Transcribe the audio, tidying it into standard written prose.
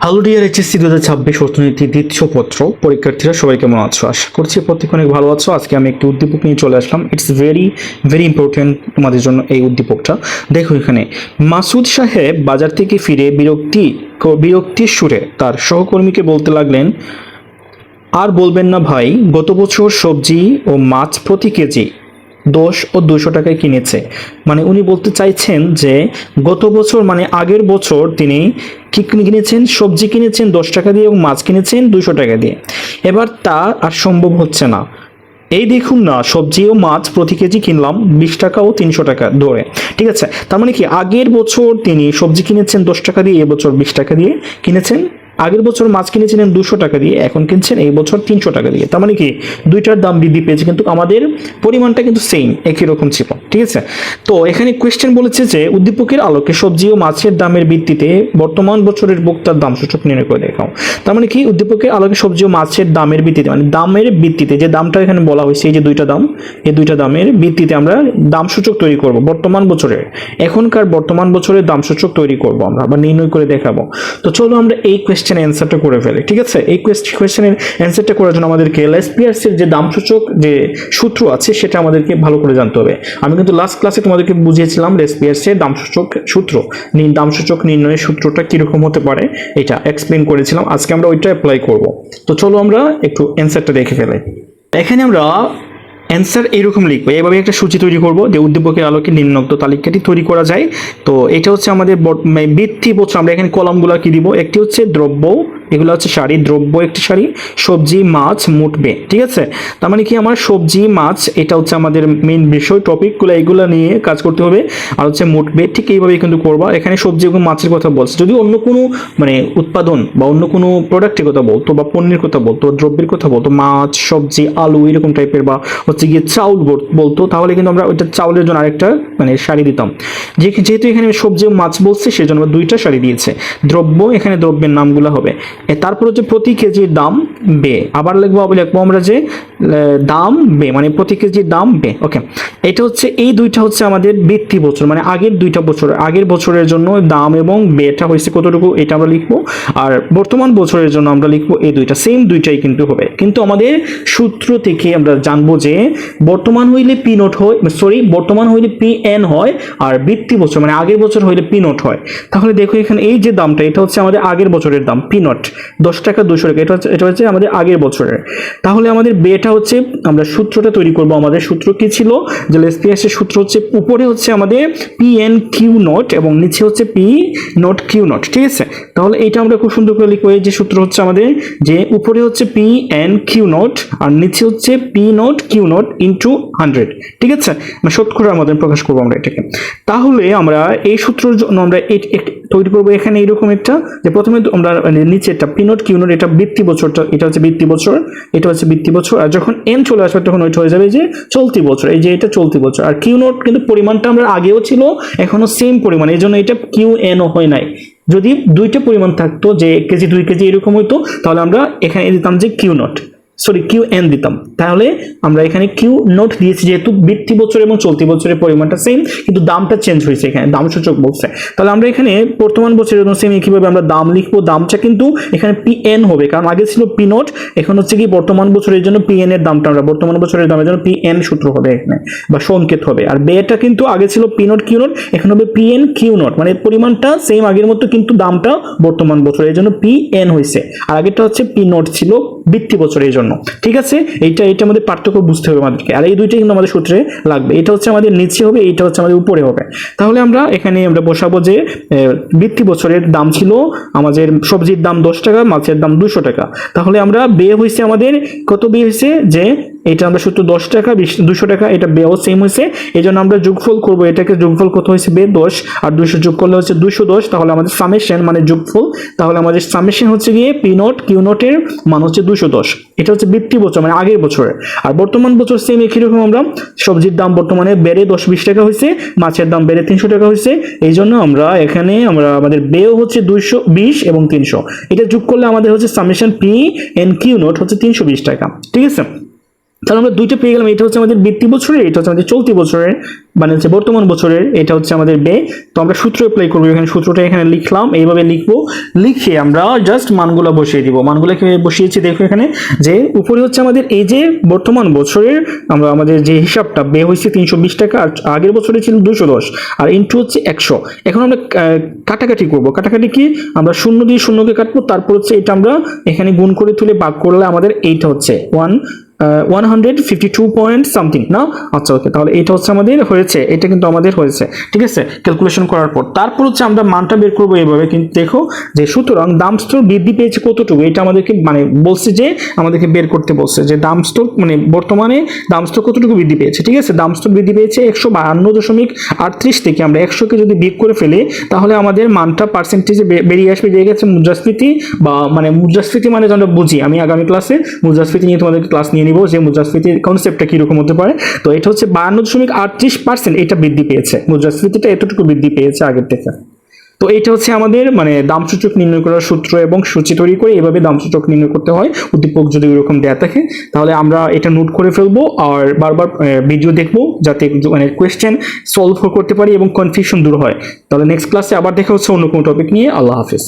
Hello dear HSC 2026 অর্থনীতি দ্বিতীয় পত্র পরীক্ষার্থীরা সবাই কেমন আছো? আশা করছি প্রত্যেকে অনেক ভালো আছো। আজকে আমি একটি উদ্দীপক নিয়ে চলে আসলাম। ইটস ভেরি ভেরি ইম্পর্টেন্ট তোমাদের জন্য এই উদ্দীপকটা। দেখো এখানে মাসুদ সাহেব বাজার থেকে ফিরে বিরক্তির সুরে তার সহকর্মীকে বলতে লাগলেন, আর বলবেন না ভাই, গত বছর সবজি ও মাছ প্রতি কেজি 10 ও 200 টাকায় কিনেছে। মানে উনি বলতে চাইছেন যে গত বছর মানে আগের বছর তিনি কি কিনেছেন, সবজি কিনেছেন 10 টাকা দিয়ে এবং মাছ কিনেছেন 200 টাকা দিয়ে। এবার তা আর সম্ভব হচ্ছে না। এই দেখুন না, সবজি ও মাছ প্রতি কেজি কিনলাম 20 টাকা ও 300 টাকা ধরে। ঠিক আছে, তার মানে কি আগের বছর তিনি সবজি কিনেছেন 10 টাকা দিয়ে, এবছর 20 টাকা দিয়ে কিনেছেন। আগের বছর মাছ কিনেছিলেন 200 টাকা দিয়ে, এখন কিনছেন এই বছর 300 টাকা দিয়ে। তার মানে কি দুইটার দাম বৃদ্ধি পেয়েছে, কিন্তু আমাদের পরিমাণটা কিন্তু সেম, একই রকম ছিল। ঠিক আছে, তো এখানে কোয়েশ্চেন বলেছে যে উদ্দীপকের আলোকে সবজি ও মাছের দামের ভিত্তিতে বর্তমান বছরের ভোক্তার দাম সূচক নির্ণয় করে দেখাও। তার মানে কি উদ্দীপকের আলোকে সবজি ও মাছের দামের ভিত্তিতে, মানে দামের ভিত্তিতে যে দামটা এখানে বলা হয়েছে, এই যে দুইটা দাম, এই দুইটা দামের ভিত্তিতে আমরা দাম সূচক তৈরি করব বর্তমান বছরের, এখনকার বর্তমান বছরের দাম সূচক তৈরি করব আমরা বা নির্ণয় করে দেখাবো। তো চলো আমরা এই কোয়েশ্চেনের অ্যান্সারটা করে ফেলি। ঠিক আছে, এই কোয়েশ্চেনের অ্যান্সারটা করার জন্য আমাদেরকে LSPRC এর যে দাম সূচক যে সূত্র আছে সেটা আমাদেরকে ভালো করে জানতে হবে। আমি কিন্তু লাস্ট ক্লাসে তোমাদেরকে বুঝিয়েছিলাম LSPRC এর দাম সূচক সূত্র, দাম সূচক নির্ণয়ের সূত্রটা কিরকম হতে পারে এটা এক্সপ্লেন করেছিলাম। আজকে আমরা ওইটা অ্যাপ্লাই করব। তো চলো আমরা একটু অ্যান্সারটা দেখে ফেলি। এখানে আমরা অ্যান্সার এইরকম লিখবো, এভাবে একটা সূচি তৈরি করব যে উদ্দীপকের আলোকে নিম্নোক্ত তালিকাটি তৈরি করা যায়। তো এটা হচ্ছে আমাদের ভিত্তি বছর। আমরা এখানে কলামগুলো কি দিব, একটি হচ্ছে দ্রব্য, এগুলো হচ্ছে সারি, দ্রব্য একটি সারি, সবজি মাছ মোট ব্যয়। ঠিক আছে, তার মানে কি আমার সবজি মাছ এটা হচ্ছে আমাদের মেইন বিষয়, টপিকগুলো এইগুলো নিয়ে কাজ করতে হবে। আর হচ্ছে মোট ব্যয়, ঠিক এইভাবে কিন্তু করবা। এখানে সবজি এবং মাছের কথা বলছে, যদি অন্য কোনো মানে উৎপাদন বা অন্য কোনো প্রোডাক্টের কথা বলতো বা পণ্যের কথা বলতো, দ্রব্যের কথা বলতো, মাছ সবজি আলু এরকম টাইপের, বা হচ্ছে গিয়ে চাউল বলতো, তাহলে কিন্তু আমরা ওইটা চাউলের জন্য আরেকটা মানে সারি দিতাম। যেহেতু এখানে সবজি ও মাছ বলছে সেজন্য দুইটা সারি দিয়েছে। দ্রব্য, এখানে দ্রব্যের নামগুলো হবে। তারপর হচ্ছে প্রতি কেজির দাম বে, আবার লিখবো আমরা যে দাম বে মানে প্রতি কেজির দাম বে। ওকে, এটা হচ্ছে এই দুইটা হচ্ছে আমাদের ভিত্তি বছর, মানে আগের দুইটা বছর, আগের বছরের জন্য দাম এবং বেটা হয়েছে কতটুকু এটা আমরা লিখবো। আর বর্তমান বছরের জন্য আমরা লিখবো এই দুইটা, সেম দুইটাই কিন্তু হবে। কিন্তু আমাদের সূত্র থেকে আমরা জানবো যে বর্তমান হইলে পি নোট হয়, বর্তমান হইলে পি এন হয়, আর ভিত্তি বছর মানে আগের বছর হইলে পি নোট হয়। তাহলে দেখো এখানে এই যে দামটা, এটা হচ্ছে আমাদের আগের বছরের দাম, পি নোট 10 টাকা 200 টাকা, এটা হচ্ছে আমাদের আগের বছরের। তাহলে আমাদের বেটা হচ্ছে, আমরা সূত্রটা তৈরি করব। আমাদের সূত্র কি ছিল, যে LSPRC এর সূত্র হচ্ছে উপরে হচ্ছে আমাদের পি এন কিউ নট এবং নিচে হচ্ছে পি নট কিউ নট। ঠিক আছে, তাহলে এটা আমরা খুব সুন্দর করে লিখবো। এই যে সূত্র হচ্ছে আমাদের, যে উপরে হচ্ছে পি এন কিউ নট আর নিচে হচ্ছে P not Q not into 100। ঠিক আছে, মানে শতকরা আমাদের প্রকাশ করবো আমরা এটাকে। তাহলে আমরা এই সূত্রের জন্য আমরা তৈরি করবো এখানে এইরকম একটা, যে প্রথমে আমরা মানে নিচেরটা পি নট কিউ নট, এটা বৃত্তি বছরটা, এটা হচ্ছে বৃত্তি বছর, এটা হচ্ছে বৃত্তি বছর। আর যখন এন চলে আসবে তখন ওইটা হয়ে যাবে যে চলতি বছর, এই যে এটা চলতি বছর। আর কিউ নট কিন্তু পরিমাণটা আমরা আগেও ছিল এখনো সেম পরিমাণ, এই জন্য এটা কিউ এনও হয় নাই। যদি দুইটা পরিমাণ থাকতো, যে 1 কেজি 2 কেজি এরকম হইতো, তাহলে আমরা এখানে দিতাম যে কিউ নট, কিউ এন দিতাম। তাহলে আমরা এখানে কিউ নোট দিয়েছি, যেহেতু বৃত্তি বছর এবং চলতি বছরের পরিমাণটা সেম, কিন্তু দামটা চেঞ্জ হয়েছে, এখানে দাম সূচক বলছে। তাহলে আমরা এখানে বর্তমান বছরের জন্য সেম কিভাবে আমরা দাম লিখবো, দামটা কিন্তু এখানে পি এন হবে, কারণ আগে ছিল পি নোট, এখন হচ্ছে কি বর্তমান বছরের জন্য পি এন এর দামটা আমরা বর্তমান বছরের দামের জন্য পি এন সূত্র হবে এখানে, বা সংকেত হবে। আর বেটা কিন্তু আগে ছিল পি নোট কিউ নোট, এখন হবে পি এন কিউ নোট, মানে পরিমাণটা সেম আগের মতো, কিন্তু দামটা বর্তমান বছরের জন্য পি এন হয়েছে। আর আগেরটা হচ্ছে পি নোট ছিল বৃত্তি বছরের জন্য। ঠিক আছে, এটা আমাদের পার্থক্য বুঝতে হবে আমাদেরকে। আর এই দুইটাই কিন্তু আমাদের সূত্রে লাগবে, এটা হচ্ছে আমাদের নিচে হবে, এইটা হচ্ছে আমাদের উপরে হবে। তাহলে আমরা এখানে আমরা বসাবো যে বৃত্তি বছরের দাম ছিল আমাদের সবজির দাম 10 টাকা, মাছের দাম 200 টাকা। তাহলে আমরা ব্যয় হয়েছে আমাদের কত ব্যয় হয়েছে, যে এটা আমরা সূত্র 10 টাকা 200 টাকা, এটা ব্যয় সেম হয়েছে, এই জন্য আমরা যোগফল করবো। এটাকে যোগফল কত হয়েছে, ব্যয় 10 আর 200 যোগ করলে হচ্ছে 210। তাহলে আমাদের সামেশন মানে যোগফল, তাহলে আমাদের সামেশন হচ্ছে গিয়ে পি নোট কিউ নোটের মান হচ্ছে 210। এটা হচ্ছে বৃত্তি বছর মানে আগের বছরে। আর বর্তমান বছর সেম একই রকম, আমরা সবজির দাম বর্তমানে বেড়ে 10-20 টাকা হয়েছে, মাছের দাম বেড়ে 300 টাকা হয়েছে, এই জন্য আমরা এখানে আমাদের ব্যয় হচ্ছে 220 এবং 300, এটা যোগ করলে আমাদের হচ্ছে summation P N Q not হচ্ছে 320 টাকা। ঠিক আছে, তাহলে আমরা দুইটা পেয়ে গেলাম, এটা হচ্ছে আমাদের বৃত্তি বছরের, এটা হচ্ছে আমাদের চলতি বছরের, মানে হচ্ছে বর্তমান বছরের, এটা হচ্ছে আমাদের ব্যয়। তো আমরা সূত্র অ্যাপ্লাই করবো, এখানে সূত্রটা এখানে লিখলাম, এইভাবে লিখবো, লিখে আমরা জাস্ট মানগুলো বসিয়ে দিব। মানগুলোকে বসিয়েছি, দেখো এখানে যে উপরে হচ্ছে আমাদের এই যে বর্তমান বছরের আমরা আমাদের যে হিসাবটা ব্যয় হয়েছে 320 টাকা, আর আগের বছরে ছিল 210, আর ইন্টু হচ্ছে 100। এখন আমরা কাটাকাটি করবো, কাটাকাটি কি আমরা শূন্য দিয়ে শূন্যকে কাটবো, তারপর হচ্ছে এটা আমরা এখানে গুণ করে তুলে ভাগ করলে আমাদের এইটা হচ্ছে 152 পয়েন্ট সামথিং না। আচ্ছা ওকে, তাহলে এটা হচ্ছে আমাদের হয়েছে, এটা কিন্তু আমাদের হয়েছে, ঠিক আছে, ক্যালকুলেশন করার পর। তারপর হচ্ছে আমরা মানটা বের করবো এইভাবে, কিন্তু দেখো যে সুতরাং দাম স্তর বৃদ্ধি পেয়েছে কতটুকু, এটা আমাদেরকে মানে বলছে যে আমাদেরকে বের করতে বলছে যে দাম স্তর মানে বর্তমানে দাম স্তর কতটুকু বৃদ্ধি পেয়েছে, ঠিক আছে। দাম স্তর বৃদ্ধি পেয়েছে 152.38 থেকে আমরা 100কে যদি বিয়োগ করে ফেলি, তাহলে আমাদের মানটা পার্সেন্টেজে বেরিয়ে আসবে, যে গেছে মুদ্রাস্ফীতি, বা মানে মুদ্রাস্ফীতি মানে আমরা বুঝি, আমি আগামী ক্লাসে মুদ্রাস্ফীতি নিয়ে তোমাদের ক্লাস নিয়ে নিব যে মুদ্রাস্ফীতির কনসেপ্টটা কিরকম হতে পারে। তো এটা হচ্ছে 52.38%, এটা বৃদ্ধি পেয়েছে, মুদ্রাস্ফীতিটা এতটুকু বৃদ্ধি পেয়েছে আগের থেকে। তো এটা হচ্ছে আমাদের মানে দাম সূচক নির্ণয় করার সূত্র, এবং সূচি তৈরি করে এভাবে দাম সূচক নির্ণয় করতে হয় উদ্দীপক যদি এরকম দেয়া থাকে। তাহলে আমরা এটা নোট করে ফেলবো আর বারবার ভিডিও দেখবো, যাতে মানে কোয়েশ্চেন সলভ করতে পারি এবং কনফিউশন দূর হয়। তাহলে নেক্সট ক্লাসে আবার দেখা হচ্ছে অন্য কোনো টপিক নিয়ে। আল্লাহ হাফিজ।